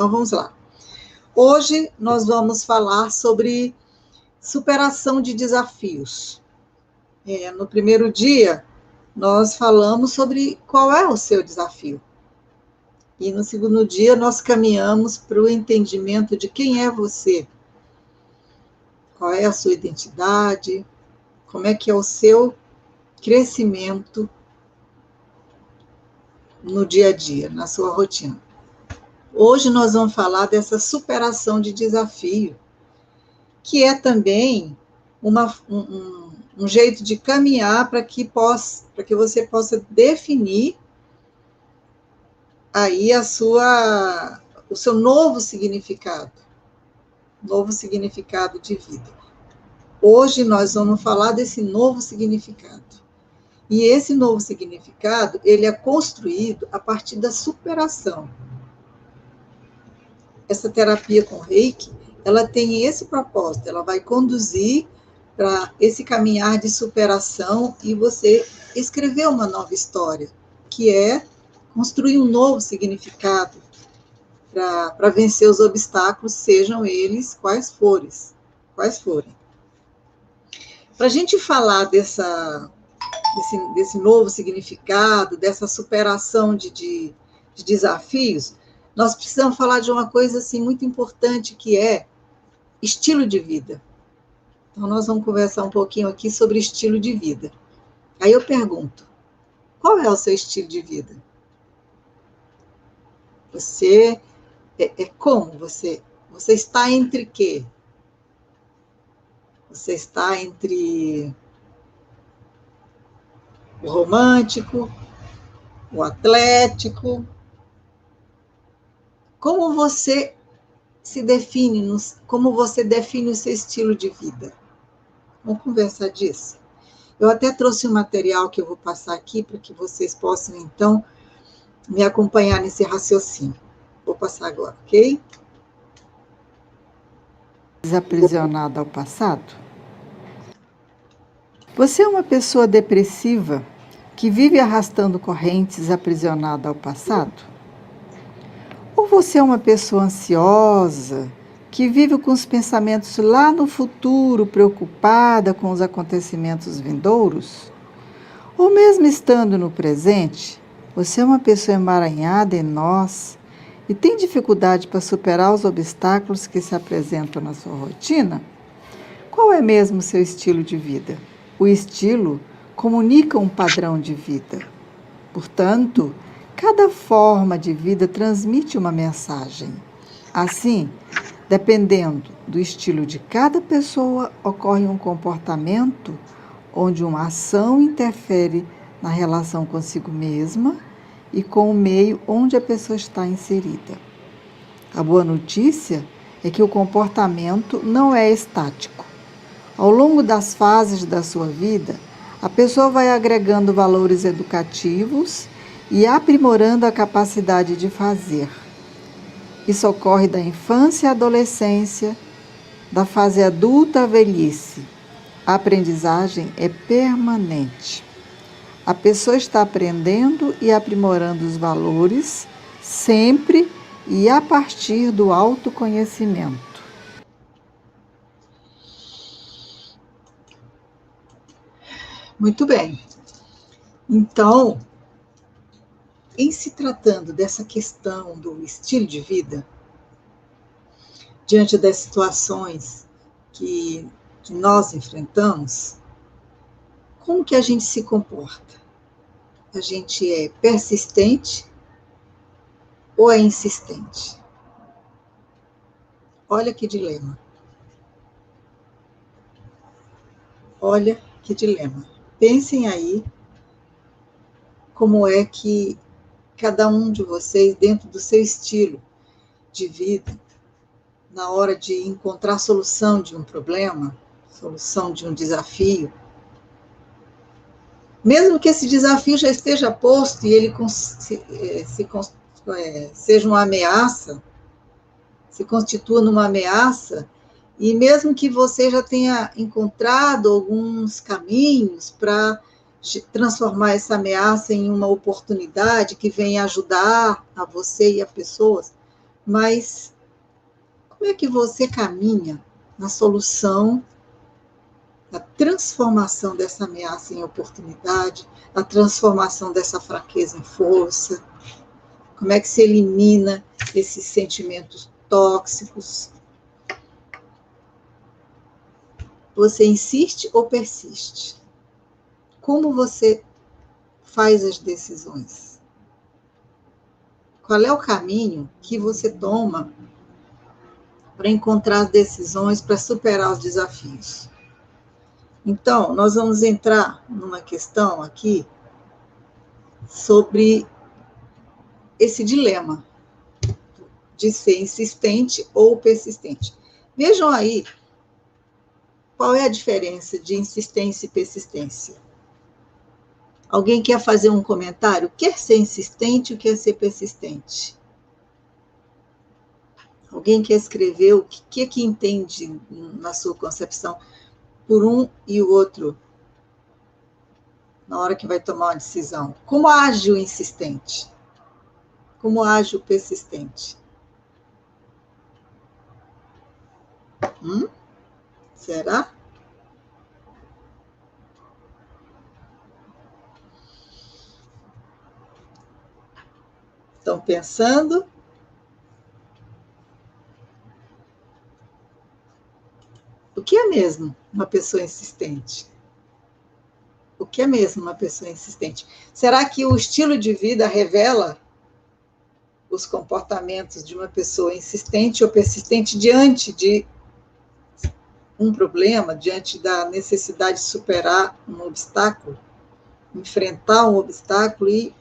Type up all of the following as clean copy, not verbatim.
Então, vamos lá. Hoje nós vamos falar sobre superação de desafios. No primeiro dia, nós falamos sobre qual é o seu desafio. E no segundo dia, nós caminhamos para o entendimento de quem é você, qual é a sua identidade, como é que é o seu crescimento no dia a dia, na sua rotina. Hoje nós vamos falar dessa superação de desafio, que é também um jeito de caminhar para que você possa definir aí o seu novo significado de vida. Hoje nós vamos falar desse novo significado. E esse novo significado, ele é construído a partir da superação. Essa terapia com Reiki, ela tem esse propósito, ela vai conduzir para esse caminhar de superação e você escrever uma nova história, que é construir um novo significado para vencer os obstáculos, sejam eles quais forem. Para a gente falar desse novo significado, dessa superação de desafios, nós precisamos falar de uma coisa assim, muito importante, que é estilo de vida. Então, nós vamos conversar um pouquinho aqui sobre estilo de vida. Aí eu pergunto, qual é o seu estilo de vida? Você como? Você está entre quê? Você está entre o romântico, o atlético? Como você se define, como você define o seu estilo de vida? Vamos conversar disso? Eu até trouxe um material que eu vou passar aqui para que vocês possam, então, me acompanhar nesse raciocínio. Vou passar agora, ok? Desaprisionado ao passado? Você é uma pessoa depressiva que vive arrastando correntes aprisionada ao passado? Ou você é uma pessoa ansiosa que vive com os pensamentos lá no futuro, preocupada com os acontecimentos vindouros? Ou mesmo estando no presente, você é uma pessoa emaranhada em nós e tem dificuldade para superar os obstáculos que se apresentam na sua rotina? Qual é mesmo o seu estilo de vida? O estilo comunica um padrão de vida. Portanto, cada forma de vida transmite uma mensagem. Assim, dependendo do estilo de cada pessoa, ocorre um comportamento onde uma ação interfere na relação consigo mesma e com o meio onde a pessoa está inserida. A boa notícia é que o comportamento não é estático. Ao longo das fases da sua vida, a pessoa vai agregando valores educativos e aprimorando a capacidade de fazer. Isso ocorre da infância à adolescência, da fase adulta à velhice. A aprendizagem é permanente. A pessoa está aprendendo e aprimorando os valores sempre e a partir do autoconhecimento. Muito bem. Então, em se tratando dessa questão do estilo de vida, diante das situações que nós enfrentamos, como que a gente se comporta? A gente é persistente ou é insistente? Olha que dilema. Olha que dilema. Pensem aí como é que cada um de vocês, dentro do seu estilo de vida, na hora de encontrar a solução de um problema, solução de um desafio, mesmo que esse desafio já esteja posto e ele seja uma ameaça, se constitua numa ameaça, e mesmo que você já tenha encontrado alguns caminhos para transformar essa ameaça em uma oportunidade que venha ajudar a você e a pessoas, Mas como é que você caminha na solução, na transformação dessa ameaça em oportunidade, na transformação dessa fraqueza em força? Como é que se elimina esses sentimentos tóxicos? Você insiste ou persiste? Como você faz as decisões? Qual é o caminho que você toma para encontrar as decisões, para superar os desafios? Então, nós vamos entrar numa questão aqui sobre esse dilema de ser insistente ou persistente. Vejam aí qual é a diferença de insistência e persistência. Alguém quer fazer um comentário? O que é ser insistente e o que é ser persistente? Alguém quer escrever o que é que entende, na sua concepção, por um e o outro, na hora que vai tomar uma decisão? Como age o insistente? Como age o persistente? Será? Estão pensando? O que é mesmo uma pessoa insistente? O que é mesmo uma pessoa insistente? Será que o estilo de vida revela os comportamentos de uma pessoa insistente ou persistente diante de um problema, diante da necessidade de superar um obstáculo, enfrentar um obstáculo e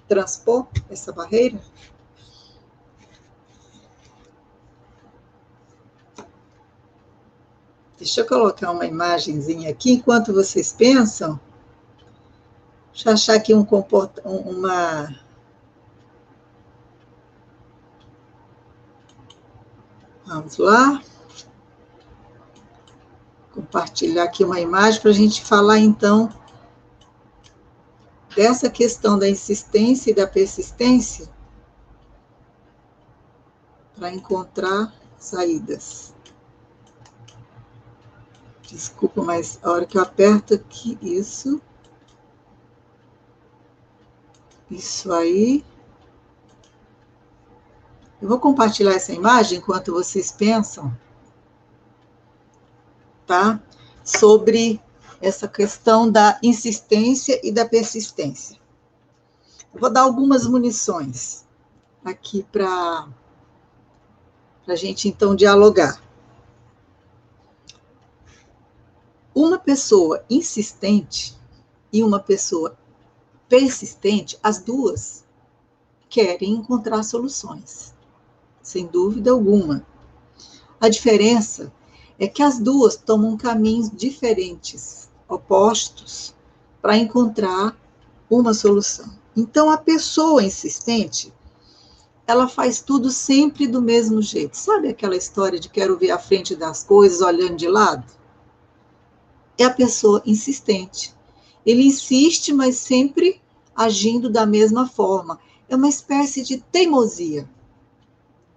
transpor essa barreira? Deixa eu colocar uma imagenzinha aqui enquanto vocês pensam. Deixa eu achar aqui uma... Vamos lá. Compartilhar aqui uma imagem para a gente falar, então, dessa questão da insistência e da persistência para encontrar saídas. Desculpa, mas a hora que eu aperto aqui, isso aí. Eu vou compartilhar essa imagem enquanto vocês pensam, tá? Sobre essa questão da insistência e da persistência. Eu vou dar algumas munições aqui para a gente, então, dialogar. Uma pessoa insistente e uma pessoa persistente, as duas querem encontrar soluções, sem dúvida alguma. A diferença é que as duas tomam caminhos diferentes, opostos, para encontrar uma solução. Então, a pessoa insistente, ela faz tudo sempre do mesmo jeito. Sabe aquela história de quero ver a frente das coisas olhando de lado? É a pessoa insistente. Ele insiste, mas sempre agindo da mesma forma. É uma espécie de teimosia.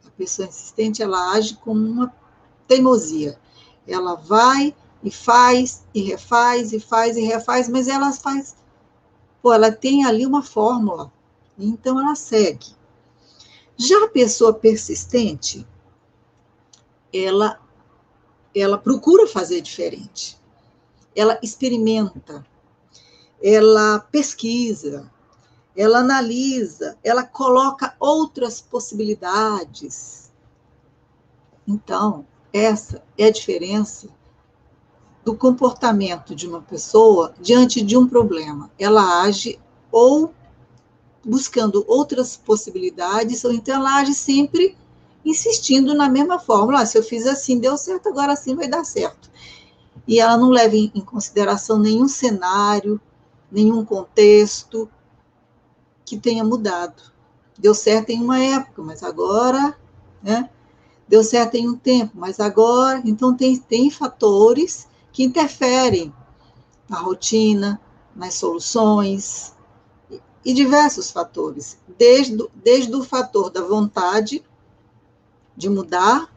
A pessoa insistente, ela age como uma teimosia. Ela vai e faz, e refaz, e faz, e refaz, mas ela faz... ela tem ali uma fórmula, então ela segue. Já a pessoa persistente, ela procura fazer diferente. Ela experimenta, ela pesquisa, ela analisa, ela coloca outras possibilidades. Então, essa é a diferença do comportamento de uma pessoa diante de um problema. Ela age ou buscando outras possibilidades, ou então ela age sempre insistindo na mesma fórmula. Se eu fiz assim, deu certo, agora assim vai dar certo. E ela não leva em consideração nenhum cenário, nenhum contexto que tenha mudado. Deu certo em uma época, mas agora, né? Deu certo em um tempo, mas agora... Então, tem fatores que interferem na rotina, nas soluções, e diversos fatores, desde o fator da vontade de mudar,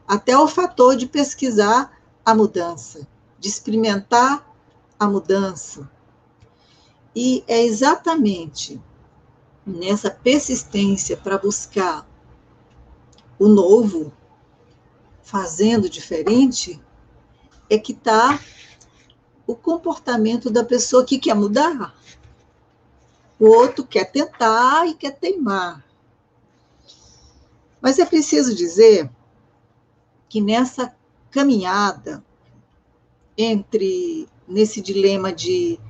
até o fator de pesquisar a mudança, de experimentar a mudança. E é exatamente nessa persistência para buscar o novo, fazendo diferente, é que está o comportamento da pessoa que quer mudar. O outro quer tentar e quer teimar. Mas é preciso dizer que nessa caminhada nesse dilema de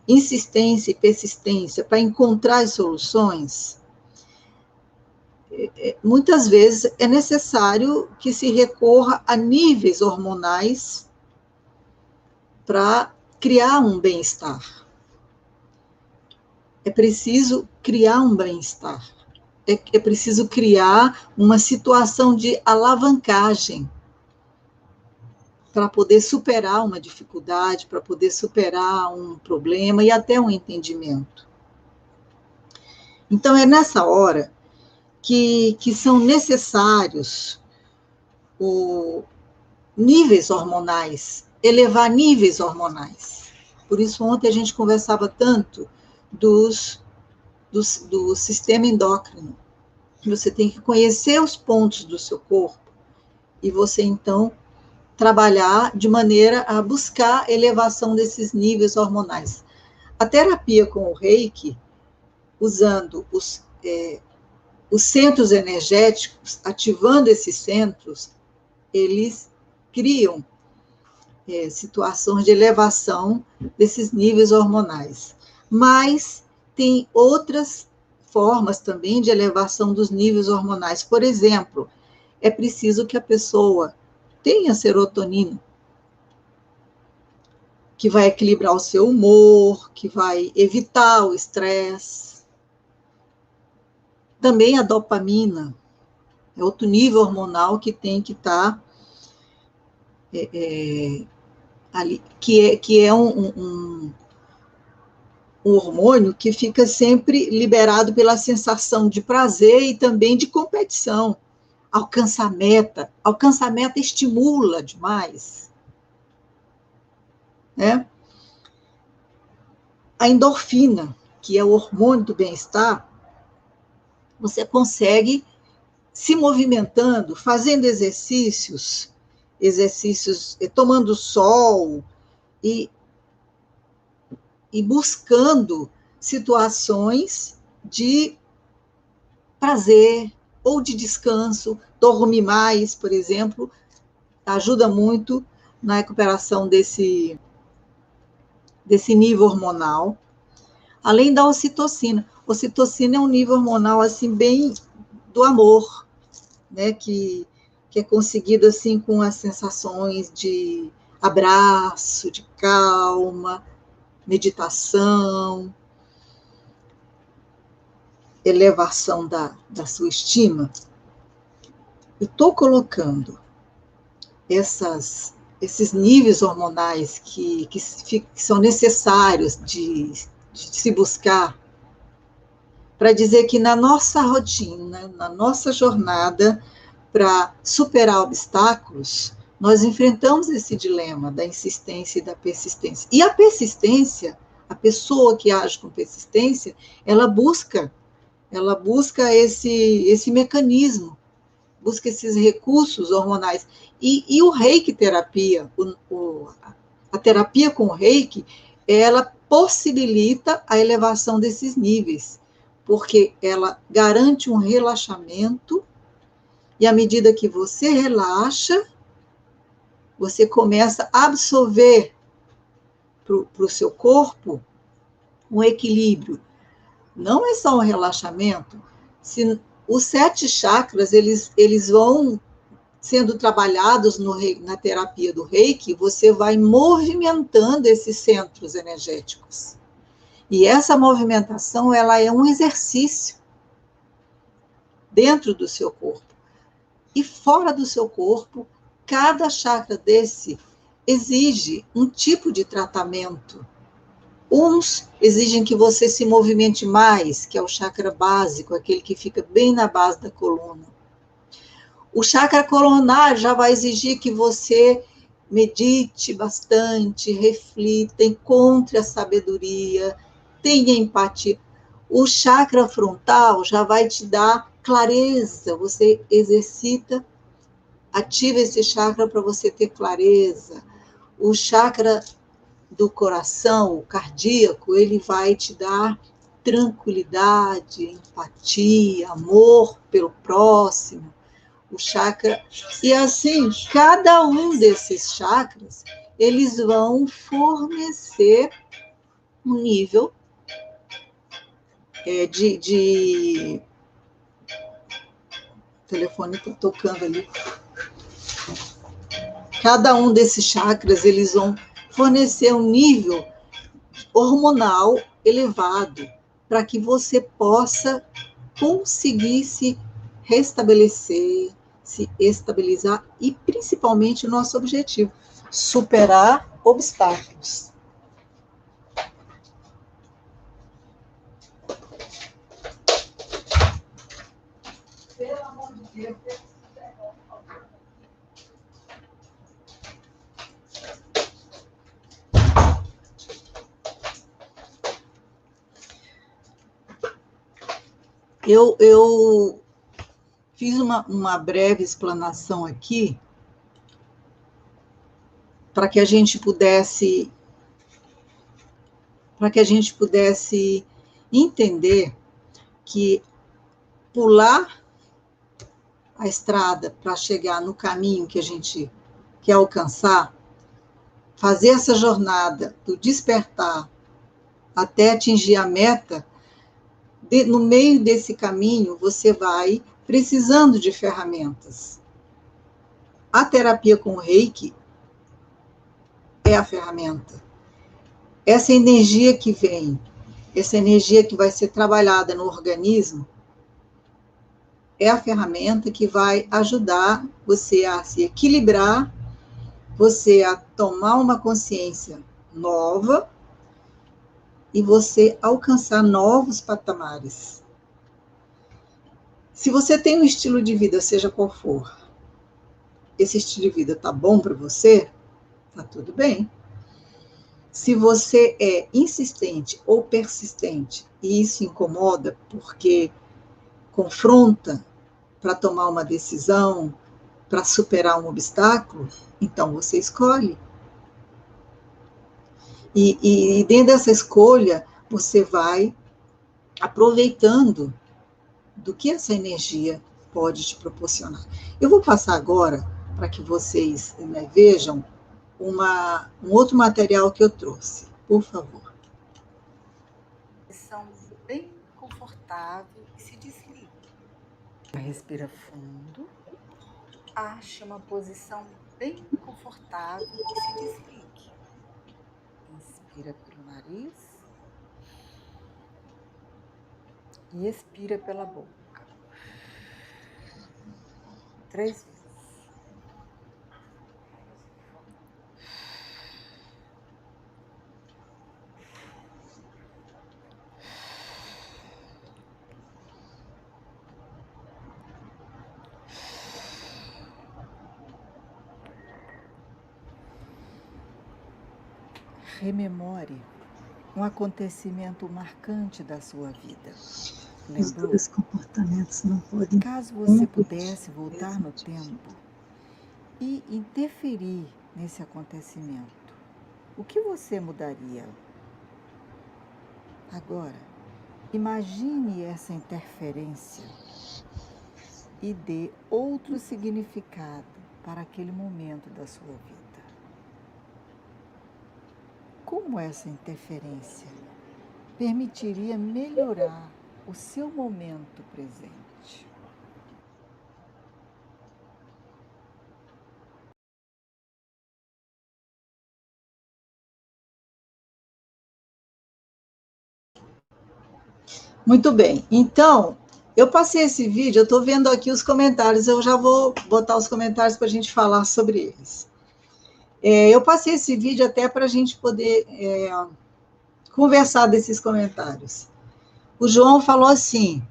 insistência e persistência para encontrar as soluções, muitas vezes é necessário que se recorra a níveis hormonais para criar um bem-estar. É preciso criar um bem-estar. É preciso criar uma situação de alavancagem para poder superar uma dificuldade, para poder superar um problema e até um entendimento. Então, é nessa hora que são necessários níveis hormonais, elevar níveis hormonais. Por isso, ontem a gente conversava tanto do sistema endócrino. Você tem que conhecer os pontos do seu corpo e você, então, trabalhar de maneira a buscar elevação desses níveis hormonais. A terapia com o Reiki, usando os centros energéticos, ativando esses centros, eles criam situações de elevação desses níveis hormonais. Mas tem outras formas também de elevação dos níveis hormonais. Por exemplo, é preciso que a pessoa tenha serotonina, que vai equilibrar o seu humor, que vai evitar o estresse. Também a dopamina é outro nível hormonal que tem que estar ali, que é um hormônio que fica sempre liberado pela sensação de prazer e também de competição. Alcançar meta estimula demais. Né? A endorfina, que é o hormônio do bem-estar, você consegue se movimentando, fazendo exercícios, tomando sol e buscando situações de prazer ou de descanso. Dormir mais, por exemplo, ajuda muito na recuperação desse nível hormonal, além da ocitocina. Ocitocina é um nível hormonal assim bem do amor, né, que é conseguido assim com as sensações de abraço, de calma, meditação, elevação da sua estima. Eu estou colocando esses níveis hormonais que são necessários de se buscar, para dizer que na nossa rotina, na nossa jornada para superar obstáculos, nós enfrentamos esse dilema da insistência e da persistência. E a persistência, a pessoa que age com persistência, ela busca esse mecanismo, busca esses recursos hormonais. E o Reiki terapia, a terapia com o Reiki, ela possibilita a elevação desses níveis, porque ela garante um relaxamento, e à medida que você relaxa, você começa a absorver para o seu corpo um equilíbrio. Não é só um relaxamento. Os 7 chakras, eles vão sendo trabalhados na terapia do Reiki, você vai movimentando esses centros energéticos. E essa movimentação, ela é um exercício dentro do seu corpo. E fora do seu corpo, cada chakra desse exige um tipo de tratamento. Uns exigem que você se movimente mais, que é o chakra básico, aquele que fica bem na base da coluna. O chakra coronário já vai exigir que você medite bastante, reflita, encontre a sabedoria, tenha empatia. O chakra frontal já vai te dar clareza, você exercita, ativa esse chakra para você ter clareza. O chakra do coração, o cardíaco, ele vai te dar tranquilidade, empatia, amor pelo próximo. O chakra, e assim, cada um desses chakras, eles vão fornecer um nível o telefone está tocando ali. Cada um desses chakras, eles vão fornecer um nível hormonal elevado para que você possa conseguir se restabelecer, se estabilizar e, principalmente, o nosso objetivo, superar obstáculos. Pelo amor de Deus. Eu fiz uma breve explanação aqui para que a gente pudesse entender que pular a estrada para chegar no caminho que a gente quer alcançar, fazer essa jornada do despertar até atingir a meta, no meio desse caminho você vai precisando de ferramentas. A terapia com o Reiki é a ferramenta. Essa energia que vem, essa energia que vai ser trabalhada no organismo, é a ferramenta que vai ajudar você a se equilibrar, você a tomar uma consciência nova e você alcançar novos patamares. Se você tem um estilo de vida, seja qual for, esse estilo de vida tá bom para você, tá tudo bem. Se você é insistente ou persistente e isso incomoda porque confronta para tomar uma decisão, para superar um obstáculo, então você escolhe. E dentro dessa escolha, você vai aproveitando do que essa energia pode te proporcionar. Eu vou passar agora para que vocês vejam um outro material que eu trouxe. Por favor. Posição bem confortável e se desligue. Respira fundo. Ache uma posição bem confortável e se desligue. Inspira pelo nariz e expira pela boca. 3 vezes. Rememore um acontecimento marcante da sua vida. Lembrou? Os comportamentos não podem. Caso você pudesse voltar no tempo e interferir nesse acontecimento, o que você mudaria? Agora, imagine essa interferência e dê outro significado para aquele momento da sua vida. Como essa interferência permitiria melhorar o seu momento presente? Muito bem. Então, eu passei esse vídeo, eu estou vendo aqui os comentários, eu já vou botar os comentários para a gente falar sobre eles. Eu passei esse vídeo até para a gente poder conversar desses comentários. O João falou assim,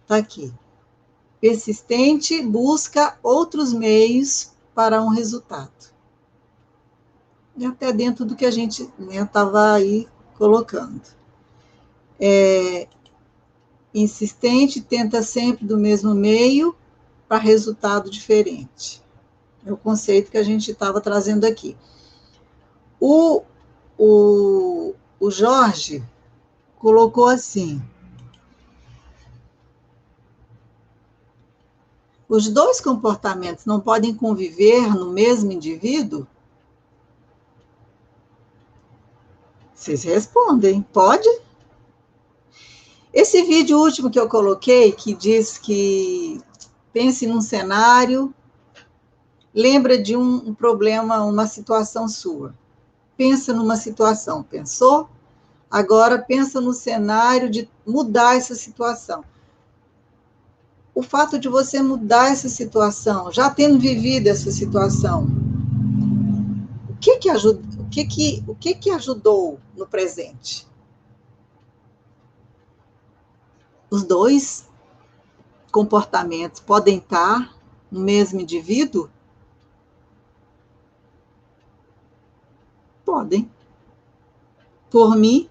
tá aqui. persistente busca outros meios para um resultado. E até dentro do que a gente estava aí colocando. Insistente tenta sempre do mesmo meio para resultado diferente. É o conceito que a gente estava trazendo aqui. O Jorge colocou assim: os dois comportamentos não podem conviver no mesmo indivíduo? Vocês respondem, pode? Esse vídeo último que eu coloquei, que diz que pense num cenário, lembra de um problema, uma situação sua. Pensa numa situação, pensou? Agora pensa no cenário de mudar essa situação. O fato de você mudar essa situação, já tendo vivido essa situação, o que ajudou no presente? Os dois comportamentos podem estar no mesmo indivíduo? Podem. Por mim,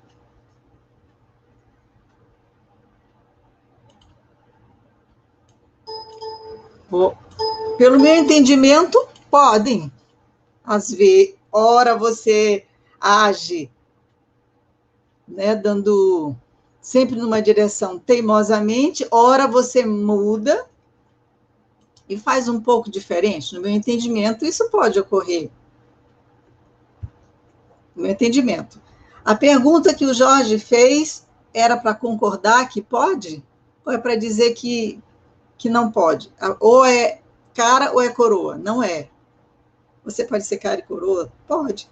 pelo meu entendimento, podem. Às vezes, ora você age, né, dando sempre numa direção teimosamente, ora você muda e faz um pouco diferente. No meu entendimento, isso pode ocorrer. No meu entendimento. A pergunta que o Jorge fez era para concordar que pode? Ou é para dizer que não pode? Ou é cara ou é coroa? Não é. Você pode ser cara e coroa? Pode.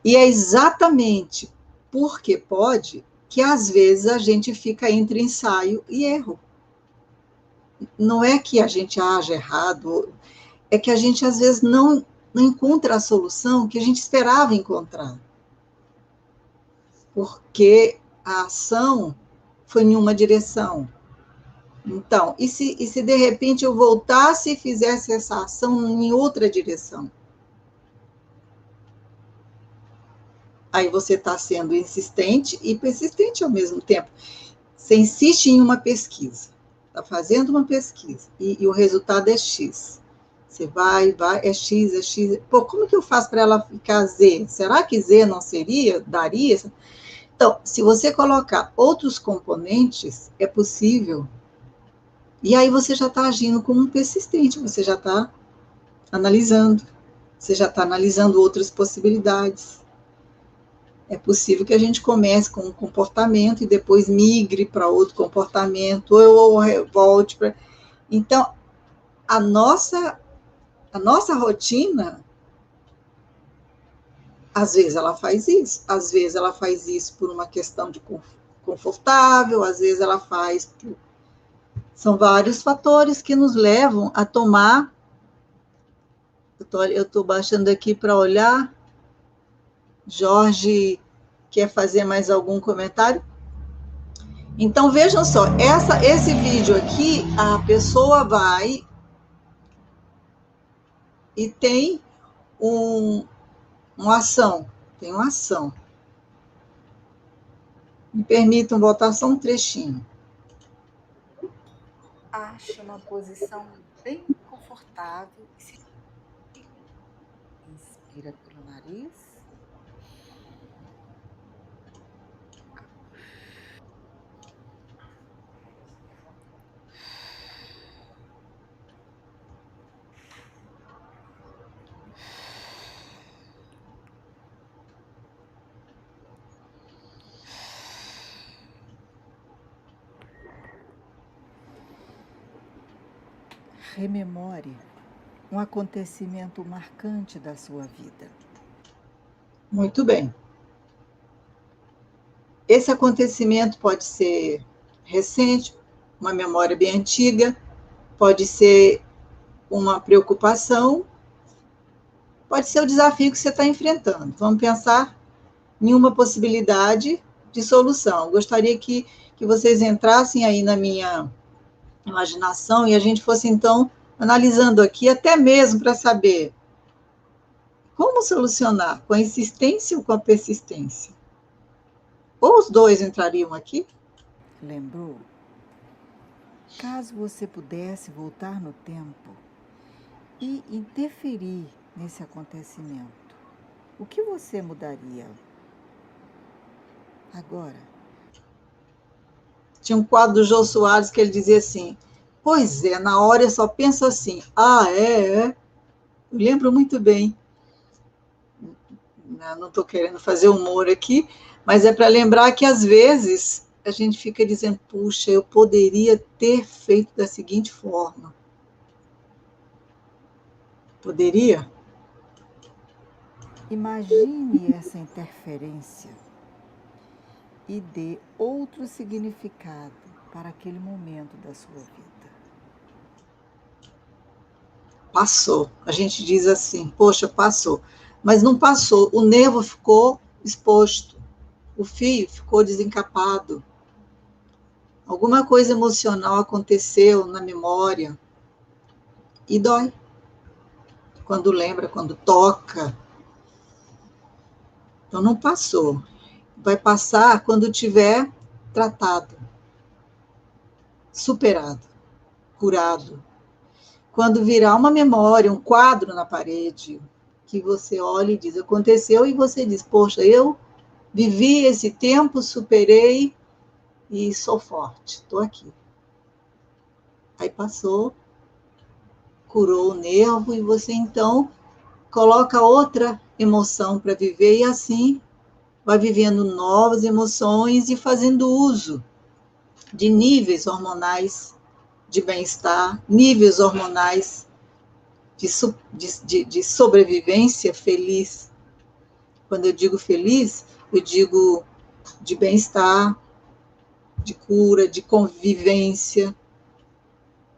E é exatamente porque pode que às vezes a gente fica entre ensaio e erro. Não é que a gente age errado, é que a gente às vezes não encontra a solução que a gente esperava encontrar. Porque a ação foi em uma direção. Então, e se de repente eu voltasse e fizesse essa ação em outra direção? Aí você está sendo insistente e persistente ao mesmo tempo. Você insiste em uma pesquisa, está fazendo uma pesquisa, e o resultado é X. Você vai, é X, é X. Pô, como que eu faço para ela ficar Z? Será que Z não seria? Daria? Então, se você colocar outros componentes, é possível. E aí você já está agindo como um persistente, você já está analisando, você já está analisando outras possibilidades. É possível que a gente comece com um comportamento e depois migre para outro comportamento, ou volte para... Então, a nossa rotina, às vezes ela faz isso, às vezes ela faz isso por uma questão de confortável, às vezes ela faz por... São vários fatores que nos levam a tomar... Eu estou baixando aqui para olhar. Jorge quer fazer mais algum comentário? Então, vejam só, esse vídeo aqui, a pessoa vai e tem uma ação. Tem uma ação. Me permitam botar só um trechinho. Ache uma posição bem confortável. Inspira pelo nariz. Rememore um acontecimento marcante da sua vida. Muito bem. Esse acontecimento pode ser recente, uma memória bem antiga, pode ser uma preocupação, pode ser o desafio que você está enfrentando. Vamos pensar em uma possibilidade de solução. Gostaria que vocês entrassem aí na minha imaginação e a gente fosse, então, analisando aqui, até mesmo para saber como solucionar, com a insistência ou com a persistência. Ou os dois entrariam aqui? Lembrou? Caso você pudesse voltar no tempo e interferir nesse acontecimento, o que você mudaria? Agora. Tinha um quadro do Jô Soares que ele dizia assim, pois é, na hora eu só penso assim, eu lembro muito bem. Não estou querendo fazer humor aqui, mas é para lembrar que às vezes a gente fica dizendo, puxa, eu poderia ter feito da seguinte forma. Poderia? Imagine essa interferência e dê outro significado para aquele momento da sua vida. Passou. A gente diz assim, poxa, passou. Mas não passou. O nervo ficou exposto. O fio ficou desencapado. Alguma coisa emocional aconteceu na memória e dói. Quando lembra, quando toca. Então não passou. Vai passar quando tiver tratado, superado, curado. Quando virar uma memória, um quadro na parede, que você olha e diz, aconteceu, e você diz, poxa, eu vivi esse tempo, superei e sou forte, estou aqui. Aí passou, curou o nervo e você então coloca outra emoção para viver e assim vai vivendo novas emoções e fazendo uso de níveis hormonais de bem-estar, níveis hormonais de sobrevivência feliz. Quando eu digo feliz, eu digo de bem-estar, de cura, de convivência,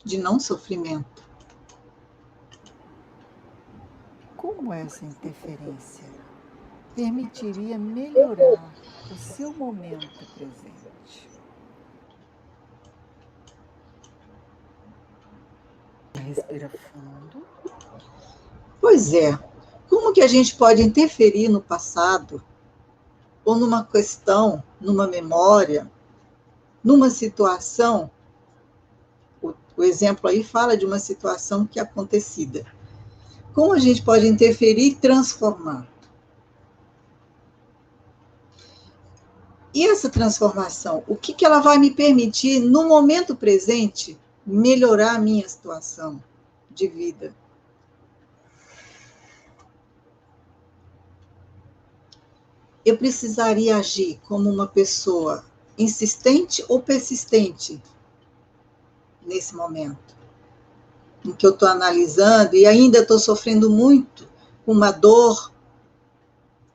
de não sofrimento. Como essa interferência permitiria melhorar o seu momento presente? Respira fundo. Pois é, como que a gente pode interferir no passado, ou numa questão, numa memória, numa situação? O exemplo aí fala de uma situação que é acontecida. Como a gente pode interferir e transformar? E essa transformação, o que ela vai me permitir, no momento presente, melhorar a minha situação de vida? Eu precisaria agir como uma pessoa insistente ou persistente nesse momento, em que eu estou analisando e ainda estou sofrendo muito com uma dor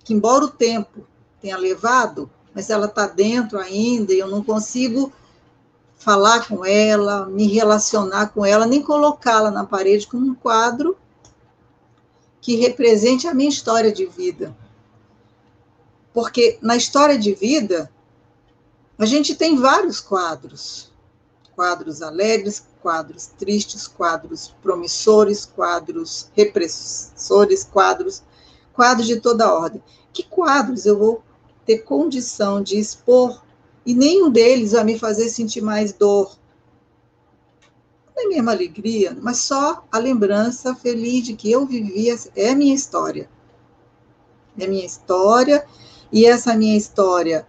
que, embora o tempo tenha levado, mas ela está dentro ainda e eu não consigo falar com ela, me relacionar com ela, nem colocá-la na parede como um quadro que represente a minha história de vida. Porque na história de vida, a gente tem vários quadros. Quadros alegres, quadros tristes, quadros promissores, quadros repressores, quadros de toda ordem. Que quadros eu vou ter condição de expor e nenhum deles vai me fazer sentir mais dor, nem mesmo alegria, mas só a lembrança feliz de que eu vivi, é a minha história. É a minha história, e essa minha história,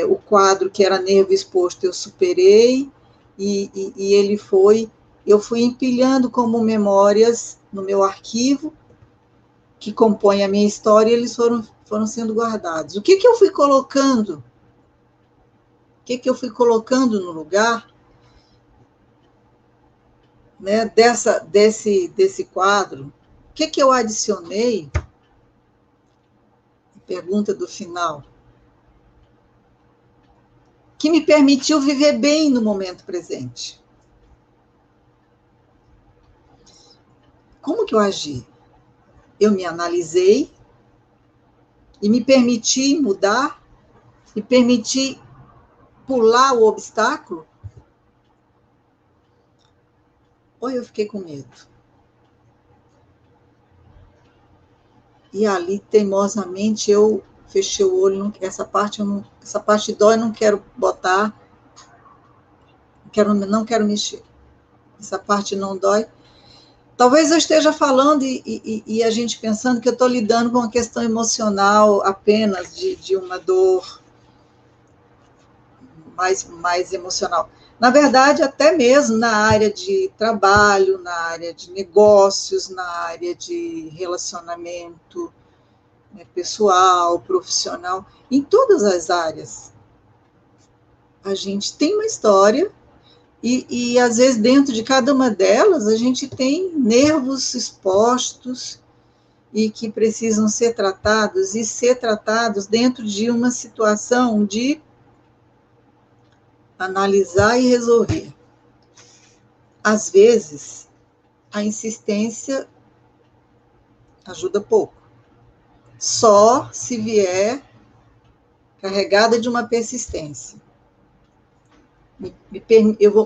o quadro que era nervo exposto, eu superei, e ele foi, eu fui empilhando como memórias no meu arquivo, que compõe a minha história, e eles foram sendo guardados. O que eu fui colocando? O que eu fui colocando no lugar, né, desse quadro? O que eu adicionei? Pergunta do final. Que me permitiu viver bem no momento presente. Como que eu agi? Eu me analisei e me permiti mudar, e permiti pular o obstáculo. eu fiquei com medo. E ali, teimosamente, eu fechei o olho, essa parte dói, não quero botar, não quero mexer. Essa parte não dói. Talvez eu esteja falando e a gente pensando que eu estou lidando com uma questão emocional apenas, de uma dor mais emocional. Na verdade, até mesmo na área de trabalho, na área de negócios, na área de relacionamento, né, pessoal, profissional, em todas as áreas. A gente tem uma história e às vezes, dentro de cada uma delas, a gente tem nervos expostos e que precisam ser tratados, e ser tratados dentro de uma situação de analisar e resolver. Às vezes, a insistência ajuda pouco. Só se vier carregada de uma persistência.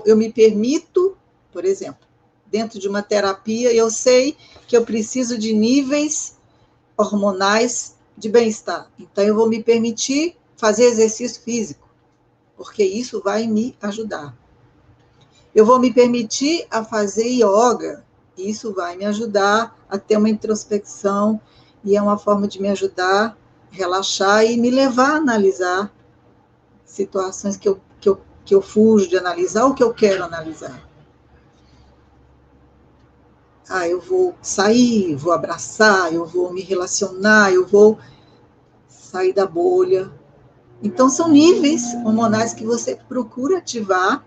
Eu me permito, por exemplo, dentro de uma terapia, eu sei que eu preciso de níveis hormonais de bem-estar. Então, eu vou me permitir fazer exercício físico, porque isso vai me ajudar. Eu vou me permitir a fazer yoga, isso vai me ajudar a ter uma introspecção, e é uma forma de me ajudar a relaxar e me levar a analisar situações que eu fujo de analisar ou que eu quero analisar. Eu vou sair, vou abraçar, eu vou me relacionar, eu vou sair da bolha. Então, são níveis hormonais que você procura ativar,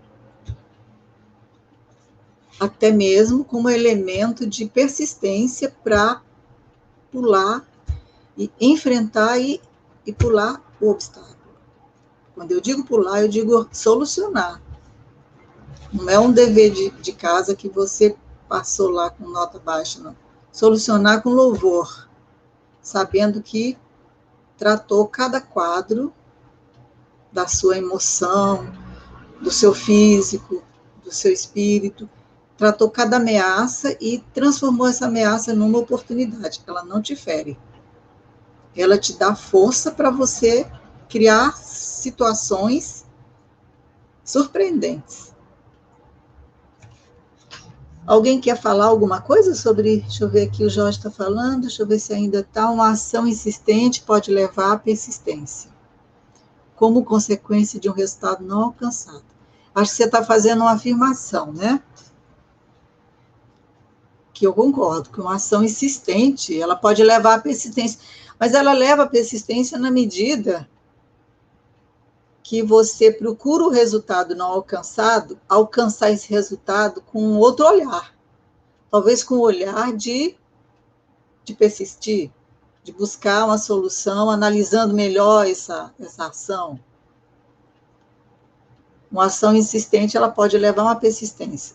até mesmo como elemento de persistência para pular e enfrentar e pular o obstáculo. Quando eu digo pular, eu digo solucionar. Não é um dever de casa que você passou lá com nota baixa, não. Solucionar com louvor, sabendo que tratou cada quadro da sua emoção, do seu físico, do seu espírito, tratou cada ameaça e transformou essa ameaça numa oportunidade. Ela não te fere. Ela te dá força para você criar situações surpreendentes. Alguém quer falar alguma coisa sobre, deixa eu ver aqui, o Jorge está falando, deixa eu ver se ainda está, uma ação insistente pode levar à persistência, como consequência de um resultado não alcançado. Acho que você está fazendo uma afirmação, né? Que eu concordo, que uma ação insistente, ela pode levar à persistência, mas ela leva à persistência na medida que você procura o resultado não alcançado, alcançar esse resultado com outro olhar. Talvez com o olhar de persistir, de buscar uma solução, analisando melhor essa ação. Uma ação insistente, ela pode levar a uma persistência.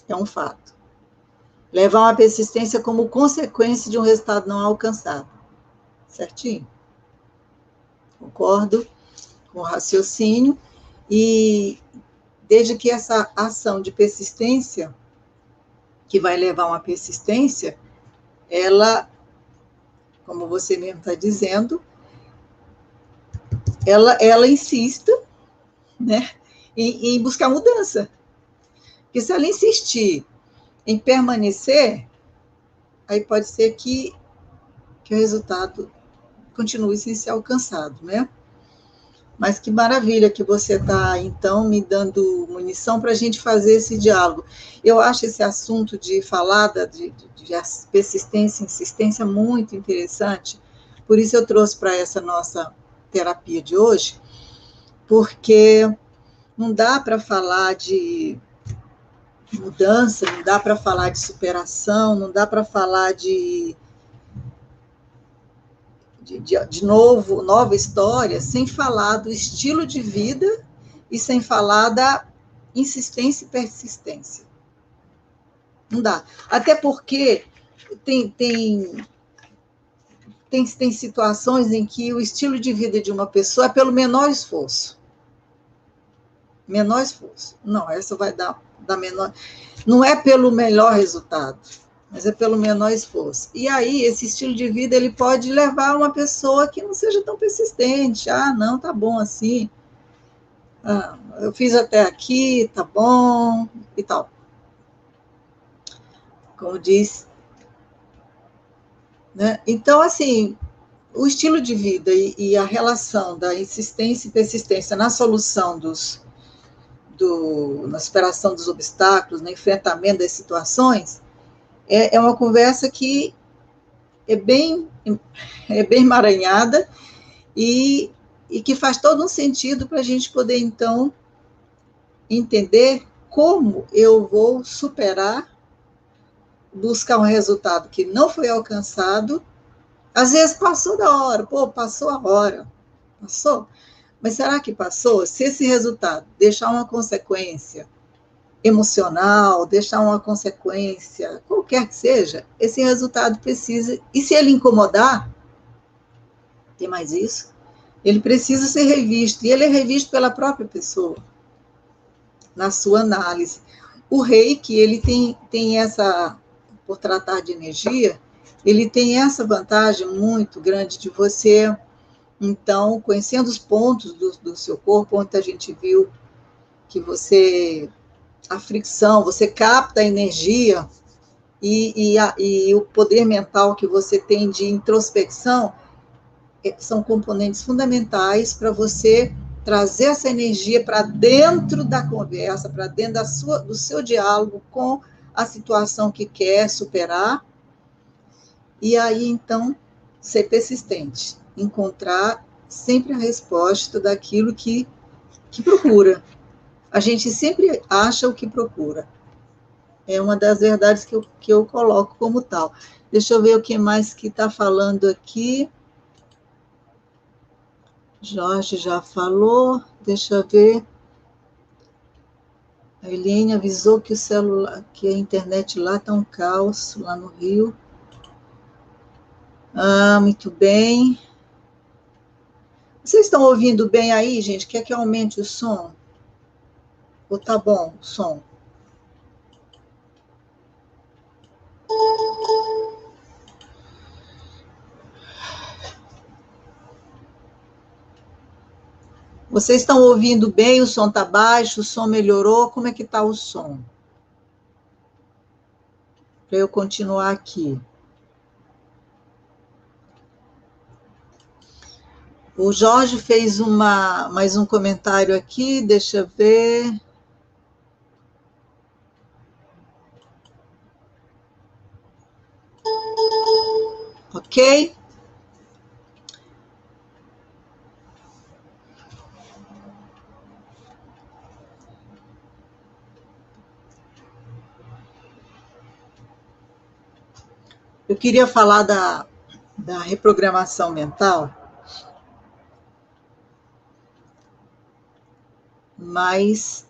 É um fato. Levar a uma persistência como consequência de um resultado não alcançado. Certinho? Concordo com o raciocínio. E desde que essa ação de persistência, que vai levar a uma persistência, ela, como você mesmo está dizendo, ela insista, né, em buscar mudança. Porque se ela insistir em permanecer, aí pode ser que o resultado continue sem ser alcançado, né? Mas que maravilha que você está, então, me dando munição para a gente fazer esse diálogo. Eu acho esse assunto de falar de persistência e insistência muito interessante, por isso eu trouxe para essa nossa terapia de hoje, porque não dá para falar de mudança, não dá para falar de superação, não dá para falar de nova história, sem falar do estilo de vida e sem falar da insistência e persistência. Não dá. Até porque tem situações em que o estilo de vida de uma pessoa é pelo menor esforço. Menor esforço. Não, essa vai dar da menor, não é pelo melhor resultado, mas é pelo menor esforço. E aí, esse estilo de vida, ele pode levar uma pessoa que não seja tão persistente. Ah, não, tá bom assim. Ah, eu fiz até aqui, tá bom, e tal. Como diz, né? Então, assim, o estilo de vida e a relação da insistência e persistência na solução na superação dos obstáculos, no enfrentamento das situações, é uma conversa que é bem, é bem emaranhada e que faz todo um sentido para a gente poder, então, entender como eu vou superar, buscar um resultado que não foi alcançado. Às vezes passou da hora, passou a hora, passou. Mas será que passou? Se esse resultado deixar uma consequência emocional, deixar uma consequência, qualquer que seja, esse resultado precisa, e se ele incomodar, tem mais isso, ele precisa ser revisto, e ele é revisto pela própria pessoa, na sua análise. O reiki, ele tem essa, por tratar de energia, ele tem essa vantagem muito grande de você, então, conhecendo os pontos do seu corpo, onde a gente viu que a fricção, você capta a energia e o poder mental que você tem de introspecção, são componentes fundamentais para você trazer essa energia para dentro da conversa, para dentro do seu diálogo com a situação que quer superar, e aí, então, ser persistente, encontrar sempre a resposta daquilo que procura. A gente sempre acha o que procura. É uma das verdades que eu coloco como tal. Deixa eu ver o que mais que está falando aqui. Jorge já falou. Deixa eu ver. A Eliane avisou que que a internet lá está um caos, lá no Rio. Ah, muito bem. Vocês estão ouvindo bem aí, gente? Quer que eu aumente o som? Ou tá bom o som? Vocês estão ouvindo bem? O som está baixo? O som melhorou? Como é que está o som? Para eu continuar aqui. O Jorge fez mais um comentário aqui, deixa eu ver. Ok? Eu queria falar da reprogramação mental, mas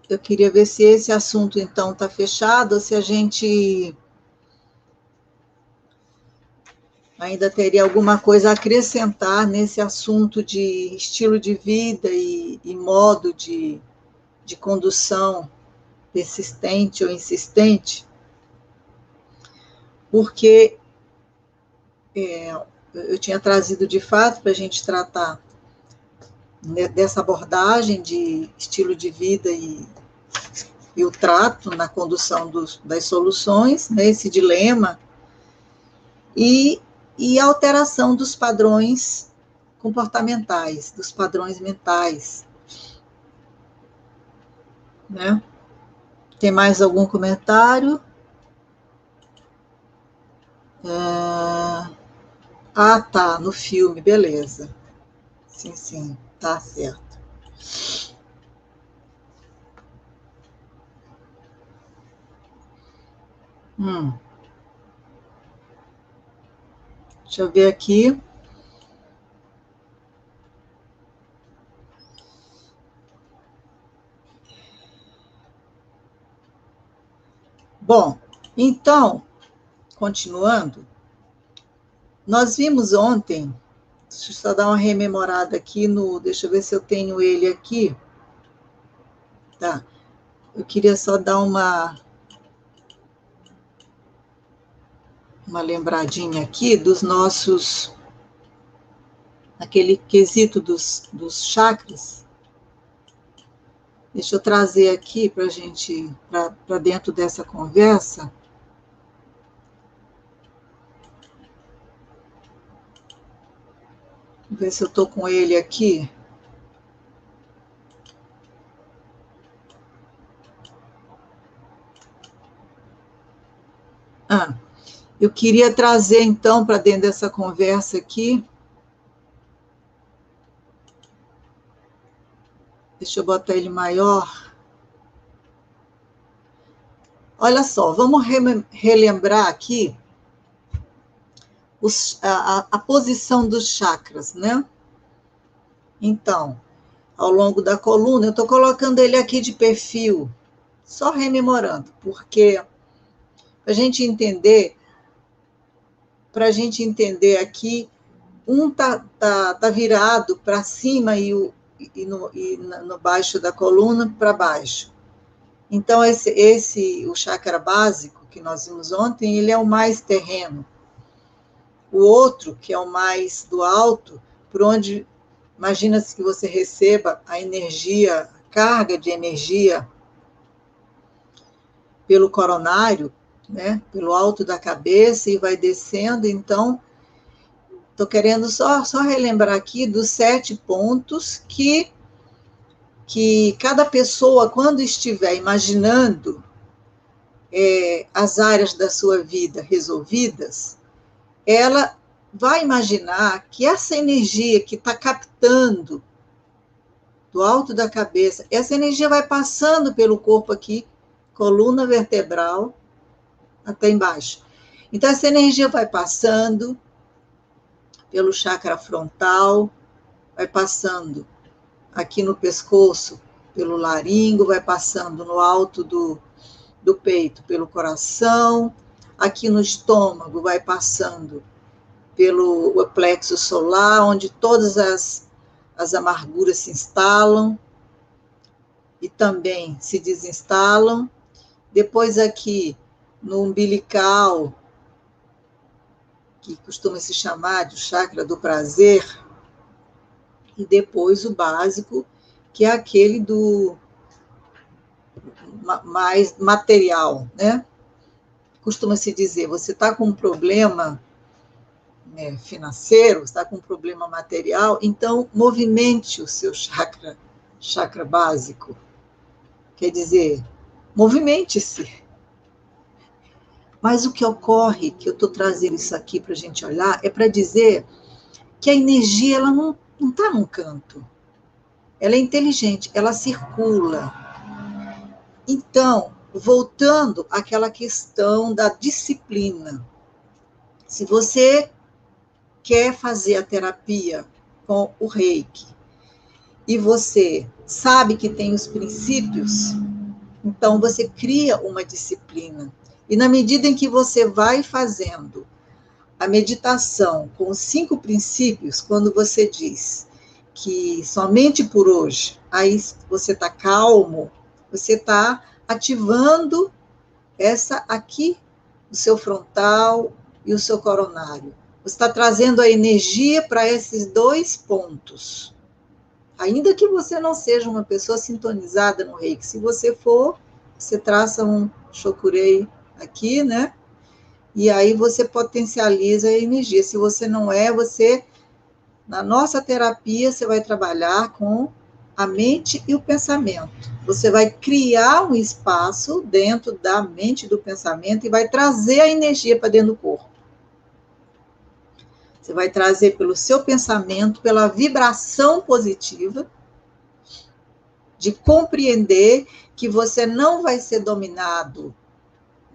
eu queria ver se esse assunto, então, está fechado, ou se a gente ainda teria alguma coisa a acrescentar nesse assunto de estilo de vida e modo de condução persistente ou insistente, porque eu tinha trazido de fato para a gente tratar dessa abordagem de estilo de vida e o trato na condução das soluções, né, esse dilema, e a alteração dos padrões comportamentais, dos padrões mentais. Né? Tem mais algum comentário? Tá, no filme, beleza. Sim, tá certo. Deixa eu ver aqui. Bom, então, continuando, nós vimos ontem, deixa eu só dar uma rememorada aqui deixa eu ver se eu tenho ele aqui. Tá. Eu queria só dar uma lembradinha aqui dos nossos, aquele quesito dos chakras. Deixa eu trazer aqui para a gente, para dentro dessa conversa. Vou ver se eu estou com ele aqui. Eu queria trazer, então, para dentro dessa conversa aqui. Deixa eu botar ele maior. Olha só, vamos relembrar aqui a posição dos chakras, né? Então, ao longo da coluna, eu estou colocando ele aqui de perfil, só rememorando, porque para a gente entender aqui, um tá virado para cima e no baixo da coluna para baixo. Então, o chakra básico que nós vimos ontem, ele é o mais terreno. O outro, que é o mais do alto, por onde, imagina-se que você receba a energia, a carga de energia pelo coronário, né, pelo alto da cabeça, e vai descendo. Então, estou querendo só relembrar aqui dos 7 pontos que cada pessoa, quando estiver imaginando as áreas da sua vida resolvidas, ela vai imaginar que essa energia que está captando do alto da cabeça, essa energia vai passando pelo corpo aqui, coluna vertebral, até embaixo. Então, essa energia vai passando pelo chakra frontal, vai passando aqui no pescoço, pelo laringo, vai passando no alto do peito, pelo coração, aqui no estômago, vai passando pelo plexo solar, onde todas as amarguras se instalam e também se desinstalam. Depois aqui no umbilical, que costuma se chamar de chakra do prazer, e depois o básico, que é aquele do mais material, né? Costuma-se dizer, você está com um problema financeiro, está com um problema material, então movimente o seu chakra básico. Quer dizer, movimente-se. Mas o que ocorre, que eu estou trazendo isso aqui para a gente olhar, é para dizer que a energia ela não está num canto. Ela é inteligente, ela circula. Então, voltando àquela questão da disciplina. Se você quer fazer a terapia com o Reiki e você sabe que tem os princípios, então você cria uma disciplina. E na medida em que você vai fazendo a meditação com os 5 princípios, quando você diz que somente por hoje, aí você está calmo, você está ativando essa aqui, o seu frontal e o seu coronário. Você está trazendo a energia para esses 2 pontos. Ainda que você não seja uma pessoa sintonizada no Reiki, se você for, você traça um Shokurei aqui, né? E aí você potencializa a energia. Se você não é, na nossa terapia, você vai trabalhar com a mente e o pensamento. Você vai criar um espaço dentro da mente e do pensamento e vai trazer a energia para dentro do corpo. Você vai trazer pelo seu pensamento, pela vibração positiva, de compreender que você não vai ser dominado,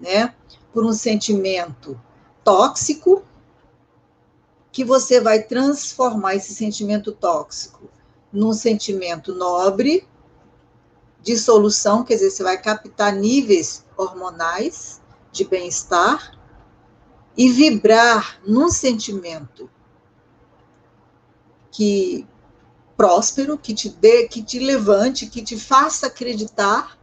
né, por um sentimento tóxico, que você vai transformar esse sentimento tóxico num sentimento nobre, de solução, quer dizer, você vai captar níveis hormonais de bem-estar e vibrar num sentimento que próspero, que te levante, que te faça acreditar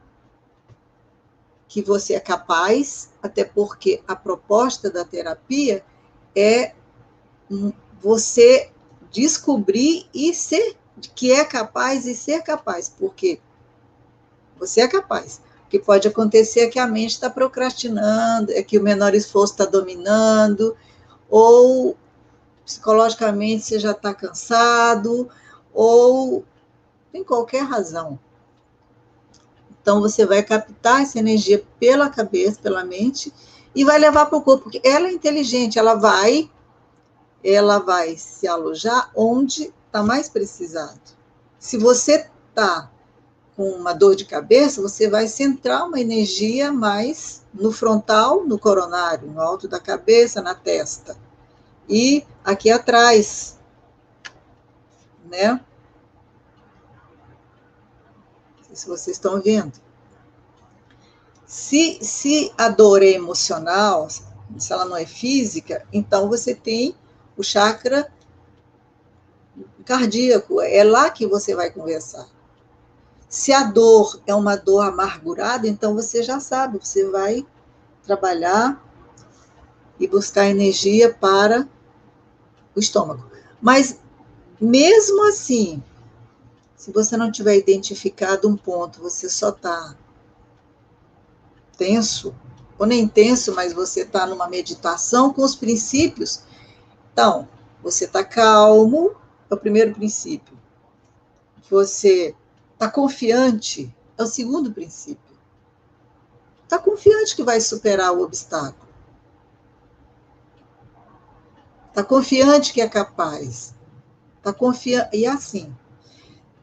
que você é capaz, até porque a proposta da terapia é você descobrir e ser que é capaz e ser capaz, porque você é capaz. O que pode acontecer é que a mente está procrastinando, é que o menor esforço está dominando, ou psicologicamente você já está cansado, ou tem qualquer razão. Então, você vai captar essa energia pela cabeça, pela mente, e vai levar para o corpo, porque ela é inteligente, ela vai se alojar onde está mais precisado. Se você está com uma dor de cabeça, você vai centrar uma energia mais no frontal, no coronário, no alto da cabeça, na testa. E aqui atrás, né? Não sei se vocês estão vendo. Se a dor é emocional, se ela não é física, então você tem o chakra cardíaco, é lá que você vai conversar. Se a dor é uma dor amargurada, então você já sabe, você vai trabalhar e buscar energia para o estômago. Mas, mesmo assim, se você não tiver identificado um ponto, você só está tenso, ou nem tenso, mas você está numa meditação com os princípios, então, você está calmo, é o primeiro princípio. Você está confiante, é o segundo princípio. Está confiante que vai superar o obstáculo. Está confiante que é capaz. Está confiante. E assim.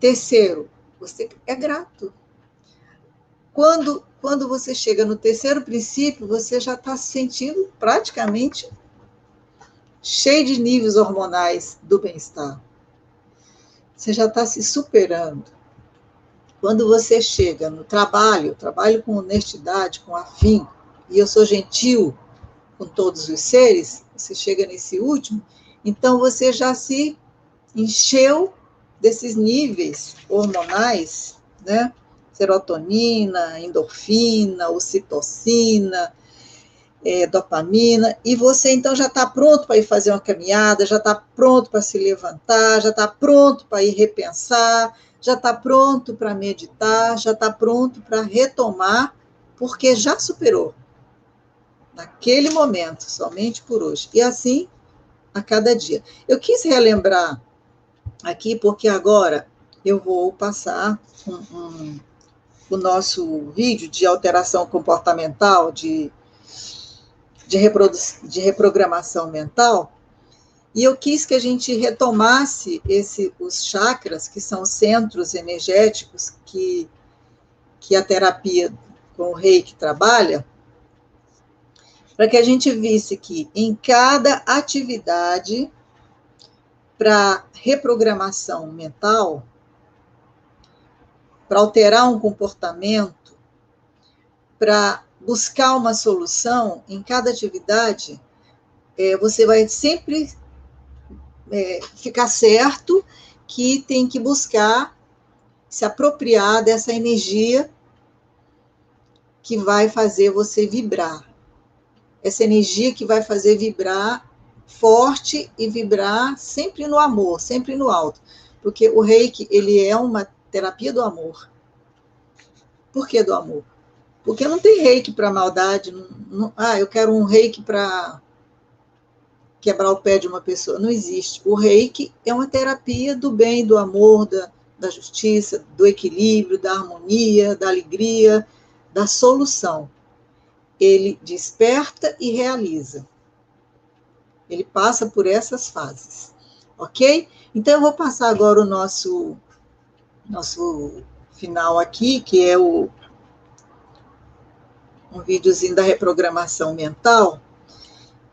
Terceiro, você é grato. Quando você chega no terceiro princípio, você já está se sentindo praticamente cheio de níveis hormonais do bem-estar. Você já está se superando. Quando você chega no trabalho, trabalho com honestidade, com afinco, e eu sou gentil com todos os seres, você chega nesse último, então você já se encheu desses níveis hormonais, né? Serotonina, endorfina, ocitocina, dopamina, e você então já está pronto para ir fazer uma caminhada, já está pronto para se levantar, já está pronto para ir repensar, já está pronto para meditar, já está pronto para retomar, porque já superou. Naquele momento, somente por hoje. E assim, a cada dia. Eu quis relembrar aqui, porque agora eu vou passar o nosso vídeo de alteração comportamental, de reprogramação mental, e eu quis que a gente retomasse os chakras, que são centros energéticos que a terapia com o Reiki trabalha, para que a gente visse que em cada atividade para reprogramação mental, para alterar um comportamento, para buscar uma solução, em cada atividade, você vai sempre ficar certo que tem que buscar se apropriar dessa energia que vai fazer você vibrar. Essa energia que vai fazer vibrar forte e vibrar sempre no amor, sempre no alto. Porque o Reiki, ele é uma terapia do amor. Por que do amor? Porque não tem Reiki para maldade. Eu quero um Reiki para quebrar o pé de uma pessoa. Não existe. O Reiki é uma terapia do bem, do amor, da justiça, do equilíbrio, da harmonia, da alegria, da solução. Ele desperta e realiza. Ele passa por essas fases. Ok? Então, eu vou passar agora o nosso final aqui, que é um videozinho da reprogramação mental.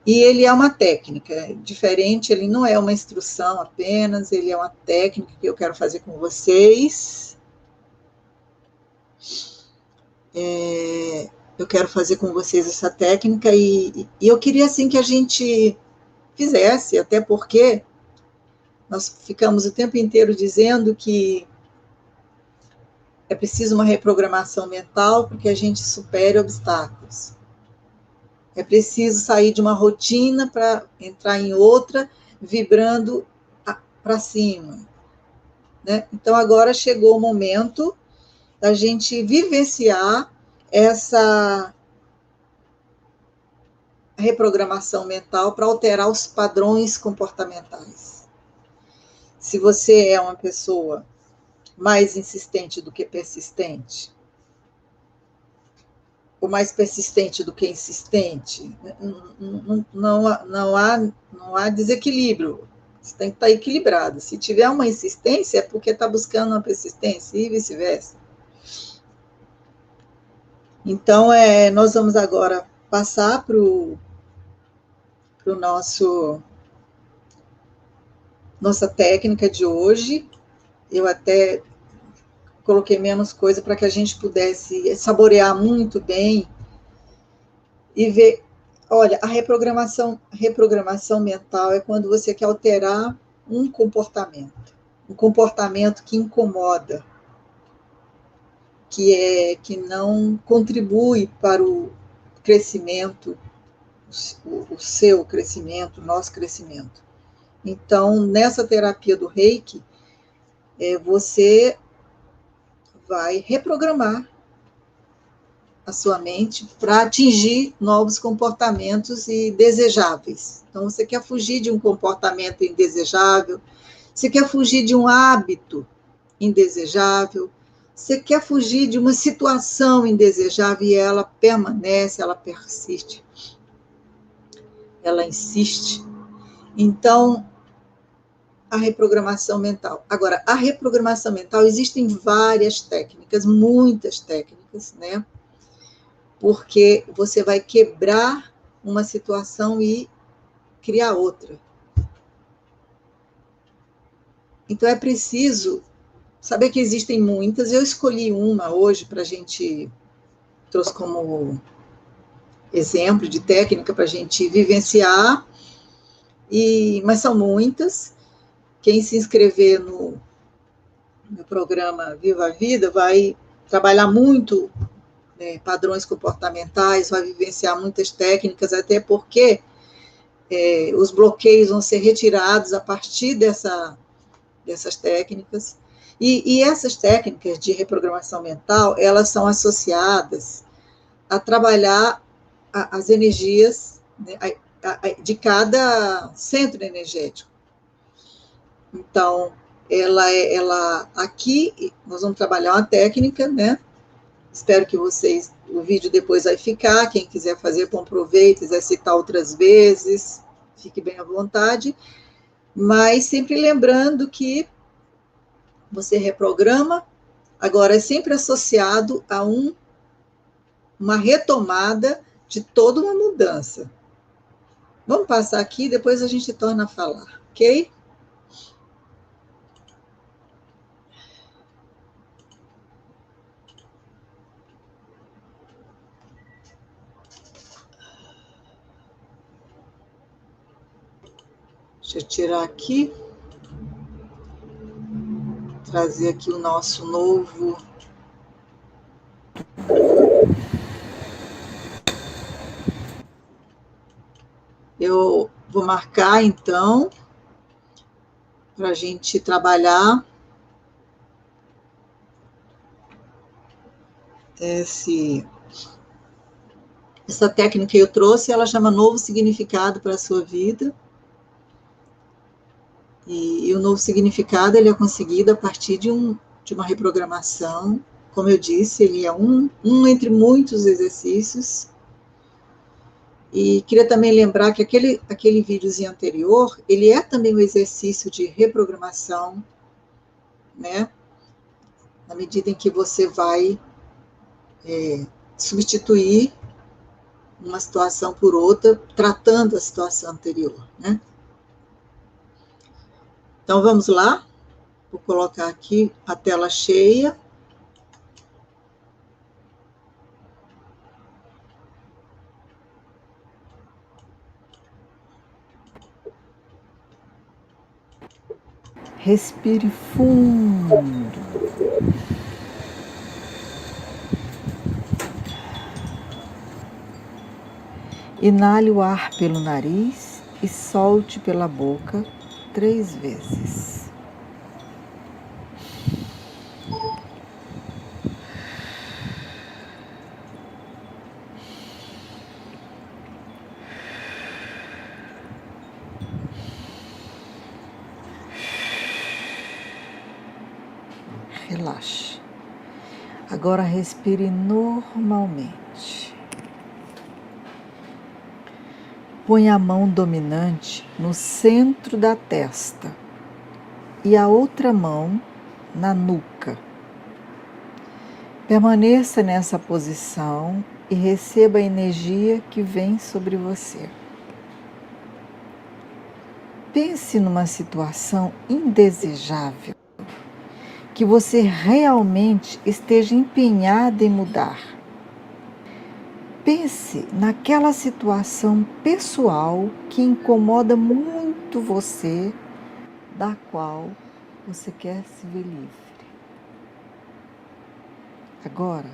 E ele é uma técnica diferente, ele não é uma instrução apenas, ele é uma técnica que eu quero fazer com vocês. Eu quero fazer com vocês essa técnica e eu queria, assim, que a gente fizesse, até porque nós ficamos o tempo inteiro dizendo que É preciso uma reprogramação mental para que a gente supere obstáculos. É preciso sair de uma rotina para entrar em outra, vibrando para cima, né? Então, agora chegou o momento da gente vivenciar essa reprogramação mental para alterar os padrões comportamentais. Se você é uma pessoa mais insistente do que persistente, ou mais persistente do que insistente, não há desequilíbrio. Você tem que estar equilibrado. Se tiver uma insistência, é porque está buscando uma persistência e vice-versa. Então, nós vamos agora passar para o nossa técnica de hoje. Eu até coloquei menos coisa para que a gente pudesse saborear muito bem e ver. Olha, a reprogramação mental é quando você quer alterar um comportamento que incomoda, que não contribui para o crescimento, o seu crescimento, o nosso crescimento. Então, nessa terapia do Reiki, você vai reprogramar a sua mente para atingir novos comportamentos desejáveis. Então, você quer fugir de um comportamento indesejável, você quer fugir de um hábito indesejável, você quer fugir de uma situação indesejável e ela permanece, ela persiste, ela insiste. Então, a reprogramação mental. Agora, a reprogramação mental, existem várias técnicas, muitas técnicas, né? Porque você vai quebrar uma situação e criar outra. Então, é preciso saber que existem muitas. Eu escolhi uma hoje para a gente, trouxe como exemplo de técnica para a gente vivenciar, mas são muitas. Quem se inscrever no programa Viva a Vida vai trabalhar muito padrões comportamentais, vai vivenciar muitas técnicas, até porque os bloqueios vão ser retirados a partir dessas técnicas. E essas técnicas de reprogramação mental, elas são associadas a trabalhar as energias, né, de cada centro energético. Então, ela aqui, nós vamos trabalhar uma técnica, né? Espero que o vídeo depois vai ficar, quem quiser fazer, bom proveito, exercitar outras vezes, fique bem à vontade, mas sempre lembrando que você reprograma, agora é sempre associado a uma retomada de toda uma mudança. Vamos passar aqui, depois a gente torna a falar, ok? Deixa eu tirar aqui. Trazer aqui o nosso novo. Eu vou marcar, então, para a gente trabalhar essa técnica que eu trouxe, ela chama Novo Significado para a Sua Vida. E o novo significado ele é conseguido a partir de uma reprogramação. Como eu disse, ele é um entre muitos exercícios. E queria também lembrar que aquele videozinho anterior, ele é também um exercício de reprogramação, né? Na medida em que você vai substituir uma situação por outra, tratando a situação anterior, né? Então, vamos lá. Vou colocar aqui a tela cheia. Respire fundo. Inale o ar pelo nariz e solte pela boca 3 vezes. Relaxe. Agora respire normalmente. Põe a mão dominante no centro da testa e a outra mão na nuca. Permaneça nessa posição e receba a energia que vem sobre você. Pense numa situação indesejável que você realmente esteja empenhada em mudar. Pense naquela situação pessoal que incomoda muito você, da qual você quer se ver livre. Agora,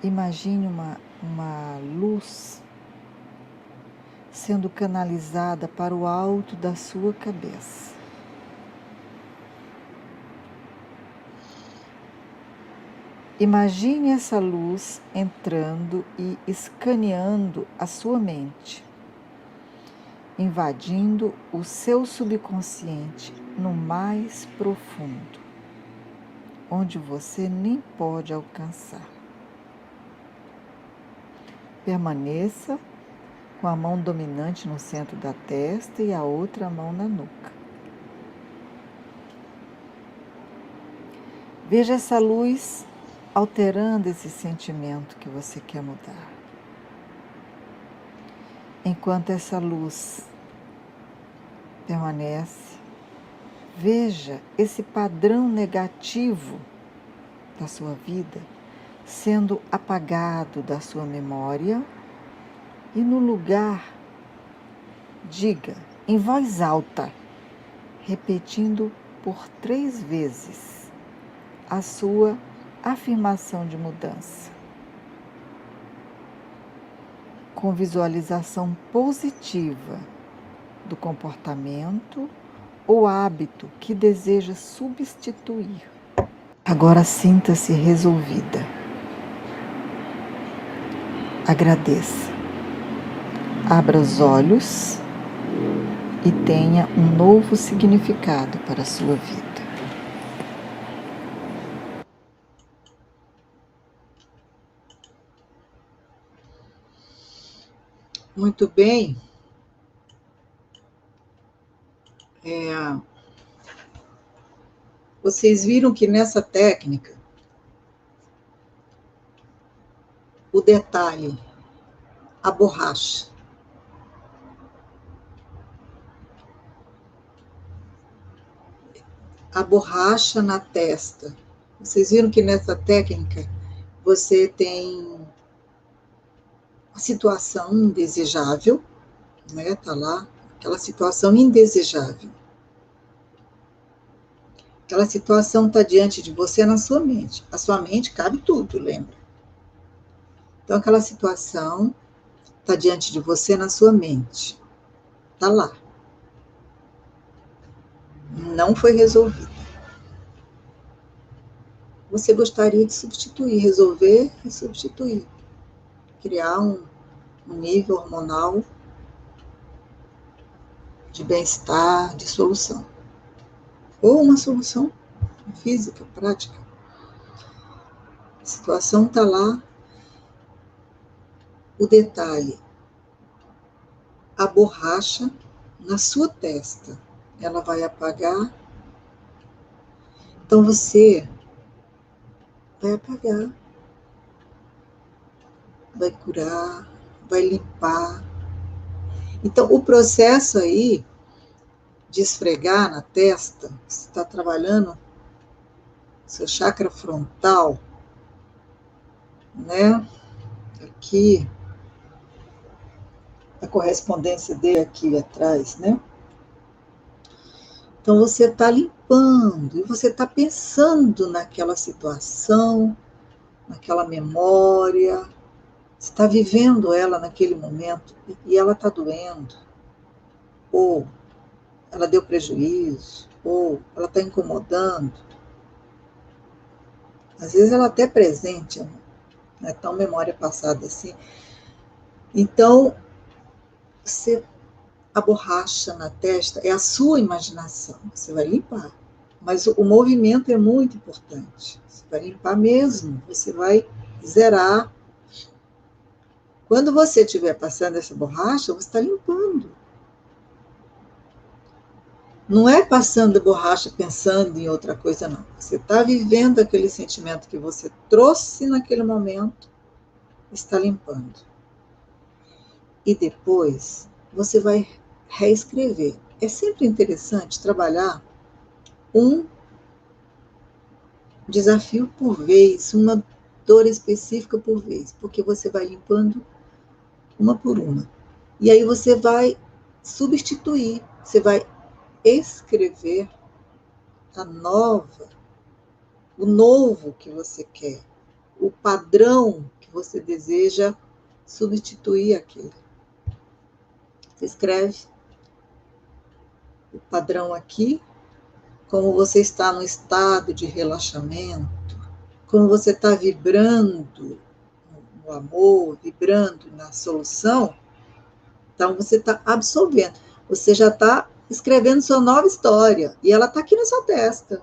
imagine uma luz sendo canalizada para o alto da sua cabeça. Imagine essa luz entrando e escaneando a sua mente, invadindo o seu subconsciente no mais profundo, onde você nem pode alcançar. Permaneça com a mão dominante no centro da testa e a outra mão na nuca. Veja essa luz alterando esse sentimento que você quer mudar. Enquanto essa luz permanece, veja esse padrão negativo da sua vida sendo apagado da sua memória e no lugar, diga em voz alta, repetindo por 3 vezes a sua afirmação de mudança, com visualização positiva do comportamento ou hábito que deseja substituir. Agora sinta-se resolvida. Agradeça. Abra os olhos e tenha um novo significado para a sua vida. Muito bem. Vocês viram que nessa técnica, o detalhe, a borracha, na testa. Vocês viram que nessa técnica você tem a situação indesejável, né? Tá lá, aquela situação indesejável. Aquela situação está diante de você na sua mente. A sua mente cabe tudo, lembra? Então, aquela situação está diante de você na sua mente. Está lá. Não foi resolvida. Você gostaria de substituir, resolver e substituir. Criar um nível hormonal de bem-estar, de solução. Ou uma solução física, prática. A situação está lá. O detalhe, a borracha na sua testa, ela vai apagar. Então você vai apagar, vai curar, vai limpar. Então o processo aí de esfregar na testa, você está trabalhando seu chakra frontal, né? Aqui, a correspondência dele aqui atrás, né? Então você está limpando e você está pensando naquela situação, naquela memória, Você está vivendo ela naquele momento e ela está doendo, ou ela deu prejuízo, ou ela está incomodando. Às vezes ela até é presente, não é tão memória passada assim. Então, a borracha na testa é a sua imaginação, você vai limpar. Mas o movimento é muito importante. Você vai limpar mesmo, você vai zerar. Quando você estiver passando essa borracha, você está limpando. Não é passando a borracha pensando em outra coisa, não. Você está vivendo aquele sentimento que você trouxe naquele momento, está limpando. E depois você vai reescrever. É sempre interessante trabalhar um desafio por vez, uma dor específica por vez, porque você vai limpando uma por uma. E aí você vai substituir, você vai escrever a nova, o novo que você quer, o padrão que você deseja substituir aquele. Você escreve o padrão aqui, como você está no estado de relaxamento, como você está vibrando no amor, vibrando na solução. Então, você está absorvendo. Você já está escrevendo sua nova história. E ela está aqui na sua testa.